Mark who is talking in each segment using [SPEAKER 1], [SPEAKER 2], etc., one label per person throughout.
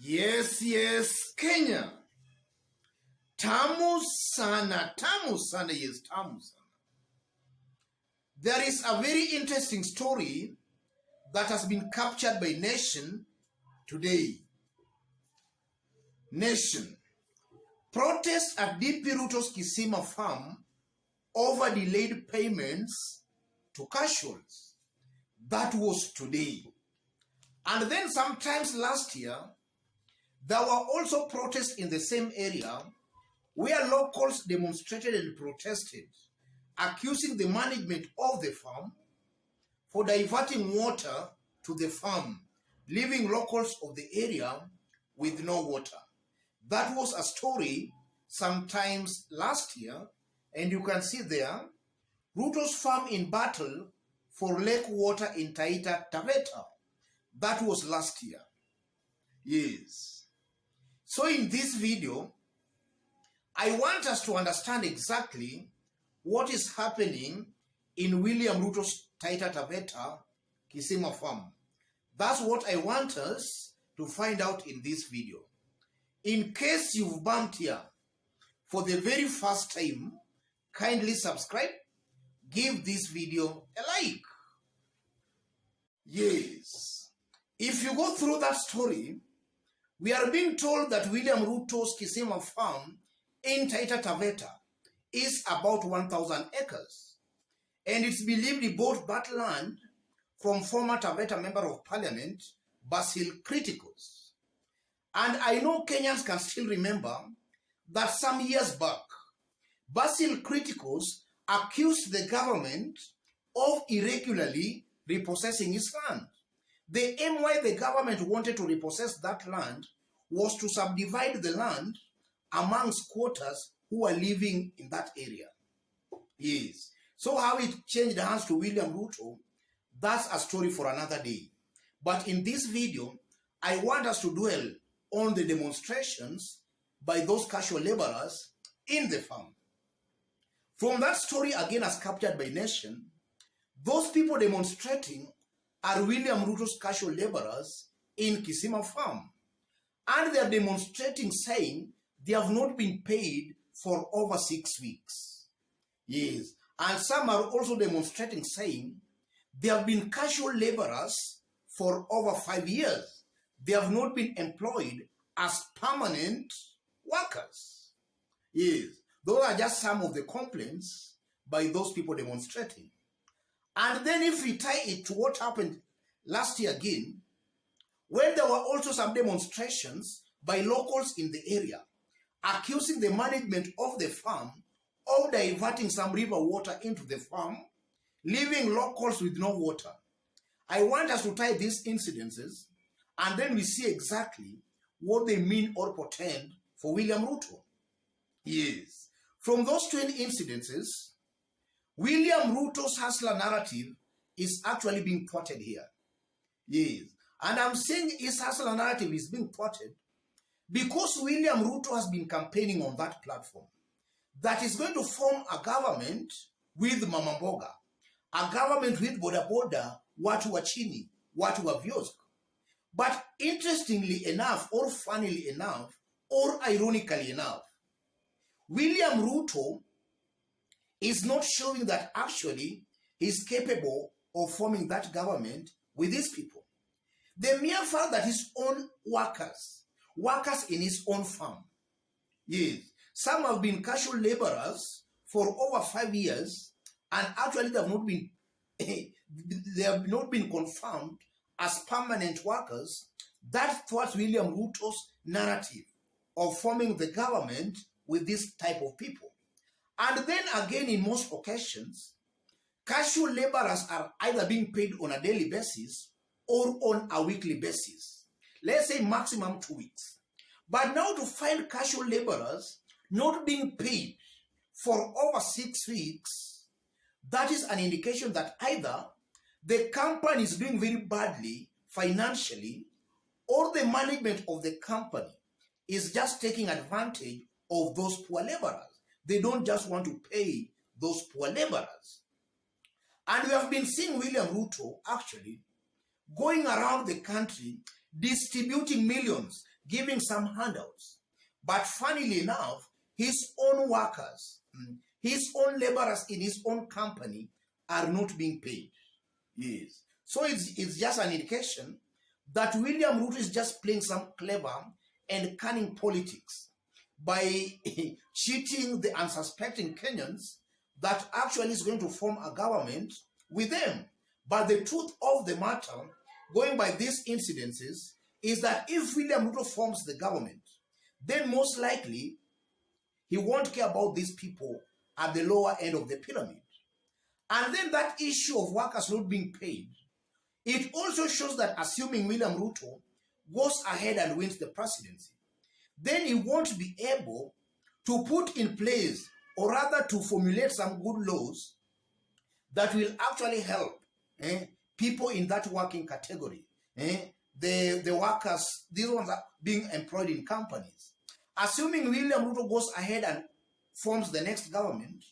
[SPEAKER 1] Yes, Kenya. Tamu sana, yes, tamu sana. There is a very interesting story that has been captured by Nation today. Nation. Protests at DP Rutos Kisima farm over delayed payments to casuals. That was today. And then sometimes last year, there were also protests in the same area where locals demonstrated and protested, accusing the management of the farm for diverting water to the farm, leaving locals of the area with no water. That was a story sometimes last year, and you can see there, Rutos farm in battle for lake water in Taita Taveta. That was last year. Yes. So in this video, I want us to understand exactly what is happening in William Ruto's Taita Taveta Kisima farm. That's what I want us to find out in this video. In case you've bumped here for the very first time, kindly subscribe, give this video a like. Yes. If you go through that story, we are being told that William Ruto's Kisima farm in Taita Taveta is about 1,000 acres. And it's believed he bought that land from former Taveta Member of Parliament, Basil Criticus. And I know Kenyans can still remember that some years back, Basil Criticus accused the government of irregularly repossessing his land. The aim why the government wanted to repossess that land was to subdivide the land among squatters who are living in that area. Yes. So how it changed hands to William Ruto, that's a story for another day. But in this video, I want us to dwell on the demonstrations by those casual laborers in the farm. From that story, again as captured by Nation, those people demonstrating are William Ruto's casual laborers in Kisima farm. And they are demonstrating saying they have not been paid for over 6 weeks. Yes. And some are also demonstrating saying they have been casual laborers for over 5 years. They have not been employed as permanent workers. Yes. Those are just some of the complaints by those people demonstrating. And then if we tie it to what happened last year again, when there were also some demonstrations by locals in the area, accusing the management of the farm of diverting some river water into the farm, leaving locals with no water. I want us to tie these incidences, and then we see exactly what they mean or portend for William Ruto. Yes. From those 20 incidences, William Ruto's hustler narrative is actually being plotted here. Yes. And I'm saying his hustler narrative is being plotted because William Ruto has been campaigning on that platform that is going to form a government with Mama Mboga, a government with Boda Boda, watu wa chini, watu wa viosk. But interestingly enough, or funnily enough, or ironically enough, William Ruto is not showing that actually he's capable of forming that government with these people. The mere fact that his own workers in his own farm, yes, some have been casual laborers for over 5 years, and actually they have not been confirmed as permanent workers. That's what William Ruto's narrative of forming the government with this type of people. And then again, in most occasions, casual laborers are either being paid on a daily basis or on a weekly basis. Let's say maximum 2 weeks. But now to find casual laborers not being paid for over 6 weeks, that is an indication that either the company is doing very badly financially, or the management of the company is just taking advantage of those poor laborers. They don't just want to pay those poor laborers. And we have been seeing William Ruto actually going around the country distributing millions, giving some handouts. But funnily enough, his own workers, his own laborers in his own company are not being paid. Yes. So it's just an indication that William Ruto is just playing some clever and cunning politics by cheating the unsuspecting Kenyans that actually is going to form a government with them. But the truth of the matter, going by these incidences, is that if William Ruto forms the government, then most likely he won't care about these people at the lower end of the pyramid. And then that issue of workers not being paid, it also shows that assuming William Ruto goes ahead and wins the presidency, then he won't be able to put in place, or rather to formulate some good laws that will actually help people in that working category. The workers, these ones are being employed in companies. Assuming William Ruto goes ahead and forms the next government,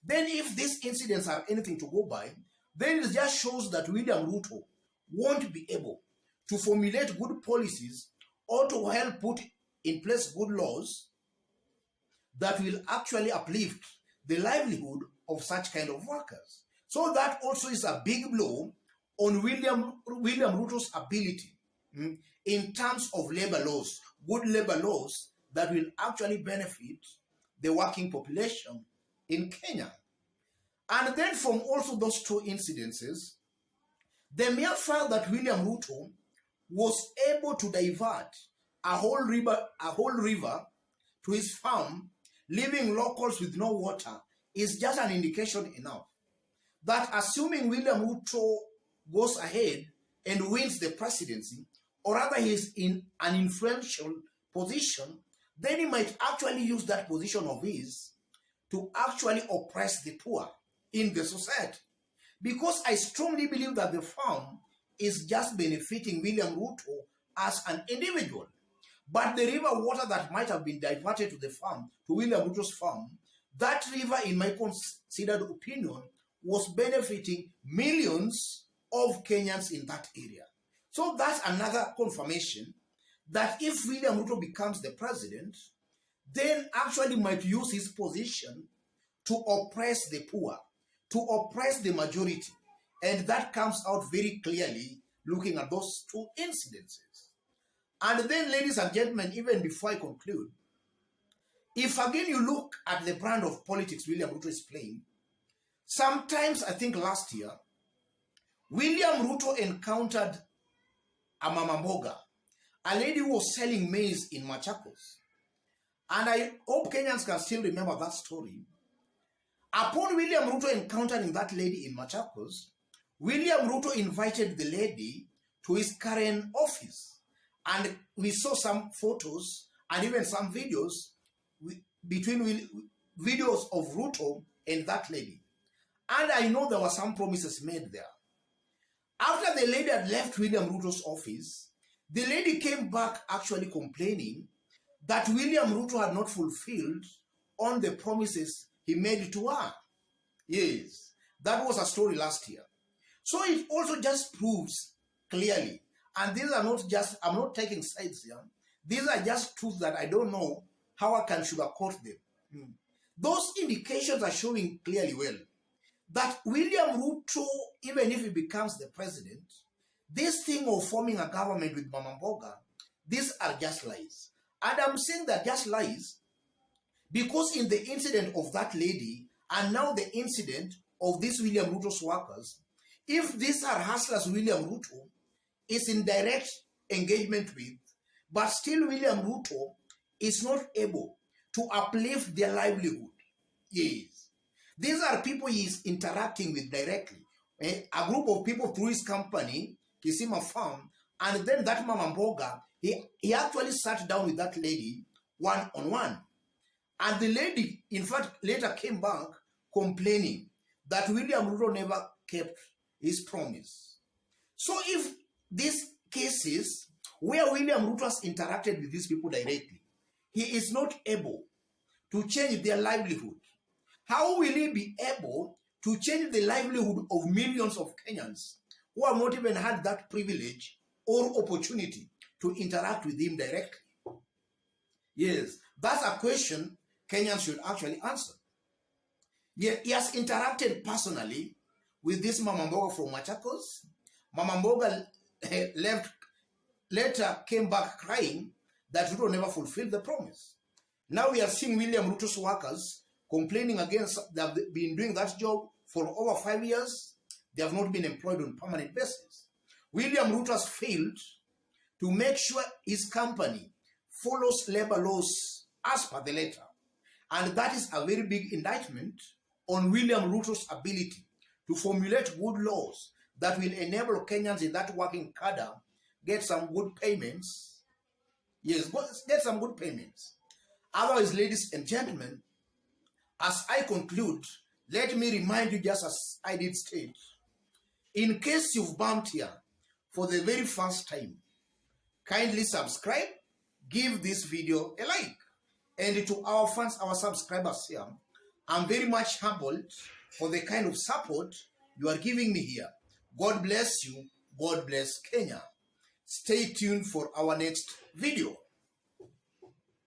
[SPEAKER 1] then if these incidents are anything to go by, then it just shows that William Ruto won't be able to formulate good policies or to help put in place good laws that will actually uplift the livelihood of such kind of workers. So that also is a big blow on William Ruto's ability in terms of labor laws, good labor laws that will actually benefit the working population in Kenya. And then from also those two incidences, the mere fact that William Ruto was able to divert a whole river to his farm, leaving locals with no water, is just an indication enough that assuming William Ruto goes ahead and wins the presidency, or rather he's in an influential position, then he might actually use that position of his to actually oppress the poor in the society. Because I strongly believe that the farm is just benefiting William Ruto as an individual. But the river water that might have been diverted to the farm, to William Ruto's farm, that river, in my considered opinion, was benefiting millions of Kenyans in that area. So that's another confirmation that if William Ruto becomes the president, then actually might use his position to oppress the poor, to oppress the majority. And that comes out very clearly looking at those two incidences. And then, ladies and gentlemen, even before I conclude, if again you look at the brand of politics William Ruto is playing, sometimes, I think last year, William Ruto encountered a mama mboga, a lady who was selling maize in Machakos. And I hope Kenyans can still remember that story. Upon William Ruto encountering that lady in Machakos, William Ruto invited the lady to his current office. And we saw some photos and even some videos between videos of Ruto and that lady. And I know there were some promises made there. After the lady had left William Ruto's office, the lady came back actually complaining that William Ruto had not fulfilled on the promises he made to her. Yes, that was a story last year. So it also just proves clearly, and these are not just, I'm not taking sides here, these are just truths that I don't know how I can sugarcoat them. Those indications are showing clearly well that William Ruto, even if he becomes the president, this thing of forming a government with Mama Mboga, these are just lies. And I'm saying that just lies because in the incident of that lady and now the incident of these William Ruto's workers, if these are hustlers William Ruto is in direct engagement with, but still William Ruto is not able to uplift their livelihood. Yes. These are people he is interacting with directly. A group of people through his company, Kisima Farm, and then that Mama Mboga, he actually sat down with that lady one-on-one. And the lady, in fact, later came back complaining that William Ruto never kept his promise. So if these cases where William Ruto has interacted with these people directly, he is not able to change their livelihood, how will he be able to change the livelihood of millions of Kenyans who have not even had that privilege or opportunity to interact with him directly? Yes, that's a question Kenyans should actually answer. Yeah, he has interacted personally with this Mama Mboga from Machakos. Mama Mboga later came back crying that Ruto never fulfilled the promise. Now we are seeing William Ruto's workers complaining against, they have been doing that job for over 5 years. They have not been employed on permanent basis. William Ruto has failed to make sure his company follows labor laws as per the letter. And that is a very big indictment on William Ruto's ability to formulate good laws that will enable Kenyans in that working cadre get some good payments. Yes, get some good payments. Otherwise, ladies and gentlemen, as I conclude, let me remind you, just as I did state, in case you've bumped here for the very first time, kindly subscribe, give this video a like. And to our fans, our subscribers here, I'm very much humbled for the kind of support you are giving me here. God bless you. God bless Kenya. Stay tuned for our next video.